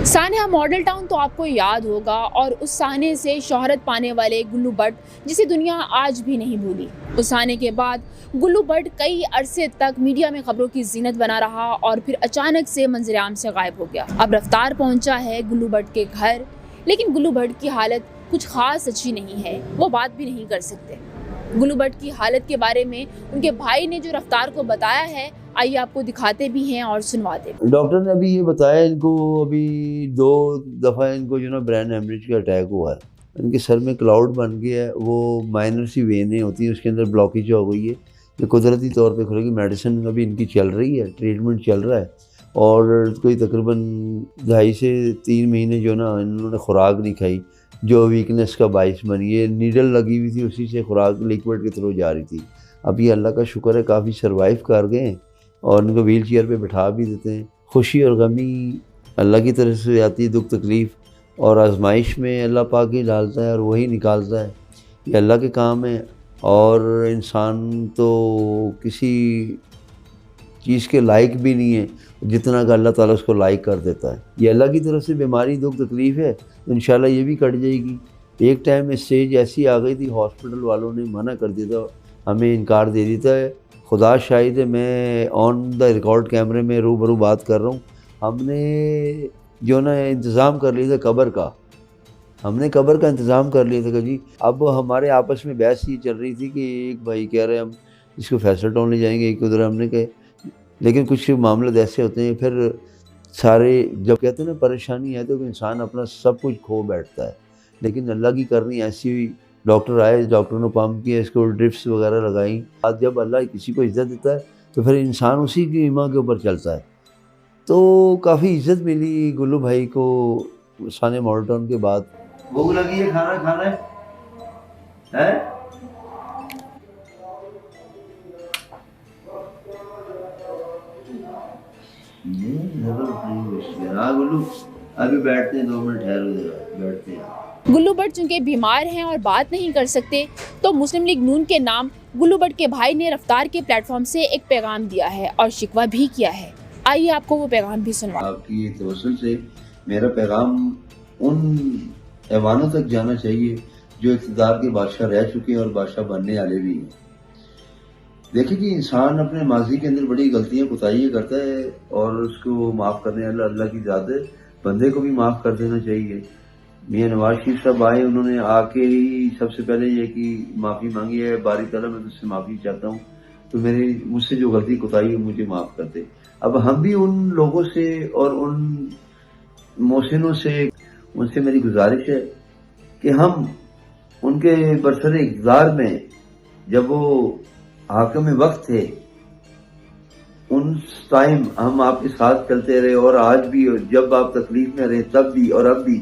سانحہ model town تو آپ کو یاد ہوگا، اور اس سانحے سے شہرت پانے والے گلو بٹ جسے دنیا آج بھی نہیں بھولی۔ اس سانحے کے بعد گلو بٹ کئی عرصے تک میڈیا میں خبروں کی زینت بنا رہا، اور پھر اچانک سے منظر عام سے غائب ہو گیا۔ اب رفتار پہنچا ہے گلو بٹ کے گھر، لیکن گلو بٹ کی حالت کچھ خاص اچھی نہیں ہے، وہ بات بھی نہیں کر سکتے۔ گلو بٹ کی حالت کے بارے میں ان کے بھائی نے جو رفتار کو بتایا ہے، آئیے آپ کو دکھاتے بھی ہیں اور سنواتے بھی۔ ڈاکٹر نے ابھی یہ بتایا ان کو ابھی 2 دفعہ ان کو جو نا برین ہیمریج کا اٹیک ہوا ہے۔ ان کے سر میں کلاؤڈ بن گیا ہے، وہ مائنر سی وینیں ہوتی ہیں اس کے اندر بلاکیج ہو گئی ہے، یہ قدرتی طور پہ کھلے گی۔ میڈیسن ابھی ان کی چل رہی ہے، ٹریٹمنٹ چل رہا ہے، اور کوئی تقریباً 2.5 سے 3 مہینے جو نا انہوں نے خوراک نہیں کھائی، جو ویکنس کا باعث بنی۔ یہ نیڈل لگی ہوئی تھی، اسی سے خوراک لیکوڈ کے تھرو جا رہی تھی۔ اب یہ اللہ کا شکر ہے کافی سروائیو کر گئے ہیں، اور ان کو ویل چیئر پہ بٹھا بھی دیتے ہیں۔ خوشی اور غمی اللہ کی طرف سے آتی ہے، دکھ تکلیف اور آزمائش میں اللہ پاک ہی ڈالتا ہے اور وہی نکالتا ہے، یہ اللہ کے کام ہے۔ اور انسان تو کسی چیز کے لائق بھی نہیں ہے جتنا کہ اللہ تعالیٰ اس کو لائق کر دیتا ہے۔ یہ اللہ کی طرف سے بیماری دکھ تکلیف ہے، انشاءاللہ یہ بھی کٹ جائے گی۔ ایک ٹائم اسٹیج ایسی آ گئی تھی، ہاسپٹل والوں نے منع کر دیا تھا، ہمیں انکار دے دیتا ہے۔ خدا شاہد ہے، میں آن دا ریکارڈ کیمرے میں روبرو بات کر رہا ہوں، ہم نے جو نا انتظام کر لیا تھا قبر کا، ہم نے قبر کا انتظام کر لیا تھا کہ جی۔ اب ہمارے آپس میں بحث یہ چل رہی تھی کہ ایک بھائی کہہ رہے ہم اس کو فیصل ٹاؤن لے جائیں گے، ایک ادھر ہم نے کہے، لیکن کچھ معاملات ایسے ہوتے ہیں پھر سارے جب کہتے ہیں نا پریشانی ہے تو انسان اپنا سب کچھ کھو بیٹھتا ہے، لیکن اللہ کی کرنی ایسی ہوئی۔ ڈاکٹر آئے، ڈاکٹر نے پمپ کیا، اس کو ڈرپس وغیرہ لگائیں۔ آج جب اللہ کسی کو عزت دیتا ہے تو پھر انسان اسی کی ایمان کے اوپر چلتا ہے۔ تو کافی عزت ملی گلو بھائی کو سانحہ ماڈل ٹاؤن کے بعد۔ بھوک لگی ہے، کھانا کھانا ہے؟ ہاں گلو ابھی بیٹھتے ہیں، 2 منٹ ٹھہرو ذرا، بیٹھتے ہیں۔ گلو بٹ چونکہ بیمار ہیں اور بات نہیں کر سکتے، تو مسلم لیگ نون کے نام گلو بٹ کے بھائی نے رفتار کے پلیٹ فارم سے ایک پیغام دیا ہے اور شکوہ بھی کیا ہے، آئیے آپ کو وہ پیغام بھی سنوا۔ آپ کی توسل سے میرا پیغام ان ایوانوں تک جانا چاہیے جو اقتدار کے بادشاہ رہ چکے ہیں اور بادشاہ بننے والے بھی ہیں۔ دیکھیں جی، انسان اپنے ماضی کے اندر بڑی غلطیاں کوتاہیاں کرتا ہے، اور اس کو معاف کرنے والا اللہ کی ذات ہے، بندے کو بھی معاف کر دینا چاہیے۔ میاں نواز شریف صاحب آئے، انہوں نے آ کے ہی سب سے پہلے یہ کہ معافی مانگی ہے، باری تعالیٰ میں تجھ سے معافی چاہتا ہوں، تو مجھ سے جو غلطی کوتاہی ہے مجھے معاف کر دے۔ اب ہم بھی ان لوگوں سے اور ان محسنوں سے، ان سے میری گزارش ہے کہ ہم ان کے برسر اقتدار میں جب وہ حاکم وقت تھے، ان ٹائم ہم آپ کے ساتھ چلتے رہے، اور آج بھی جب آپ تکلیف میں رہے تب بھی اور اب بھی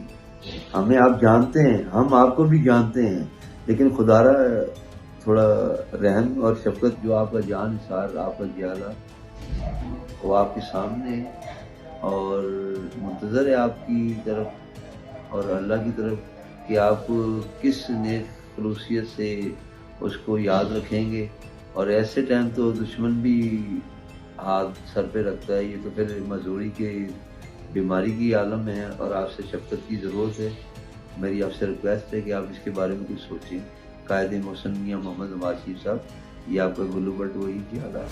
ہمیں آپ جانتے ہیں، ہم آپ کو بھی جانتے ہیں، لیکن خدا را تھوڑا رحم اور شفقت، جو آپ کا جان نثار، آپ کا جیالہ، وہ آپ کے سامنے ہے، اور منتظر ہے آپ کی طرف اور اللہ کی طرف کہ آپ کس نیک خلوصیت سے اس کو یاد رکھیں گے۔ اور ایسے ٹائم تو دشمن بھی ہاتھ سر پہ رکھتا ہے، یہ تو پھر معذوری کے بیماری کی عالم ہے، اور آپ سے شفقت کی ضرورت ہے۔ میری آپ سے ریکویسٹ ہے کہ آپ اس کے بارے میں کچھ سوچیں۔ قائد محسن میاں محمد نواز شریف صاحب، یہ آپ کا گلو بٹ وہی خیال ہے۔